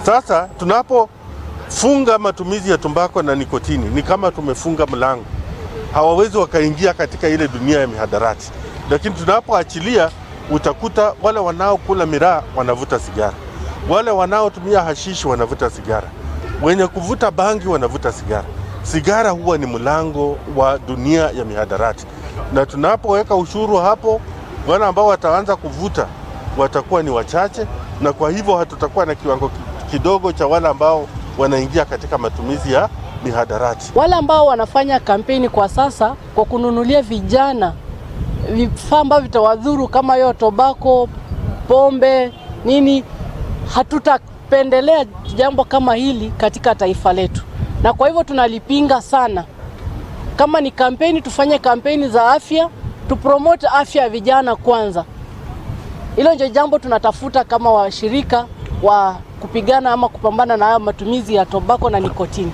Sasa tunapofunga matumizi ya tumbako na nikotini ni kama tumefunga mlango, hawawezi wakaingia katika ile dunia ya mihadarati. Lakini tunapoachilia, utakuta wale wanaokula miraa wanavuta sigara, wale wanaotumia hashishi wanavuta sigara, wenye kuvuta bangi wanavuta sigara. Sigara huwa ni mlango wa dunia ya mihadarati, na tunapoweka ushuru hapo, wale ambao wataanza kuvuta watakuwa ni wachache, na kwa hivyo hatutakuwa na kiwango kidogo cha wale ambao wanaingia katika matumizi ya mihadarati. Wale ambao wanafanya kampeni kwa sasa kwa kununulia vijana vifaa ambavyo vitawadhuru kama hiyo tobako, pombe, nini, hatutapendelea jambo kama hili katika taifa letu. Na kwa hivyo tunalipinga sana. Kama ni kampeni, tufanye kampeni za afya, tupromote afya ya vijana kwanza. Hilo ndio jambo tunatafuta kama washirika wa kupigana ama kupambana na haya matumizi ya tobako na nikotini.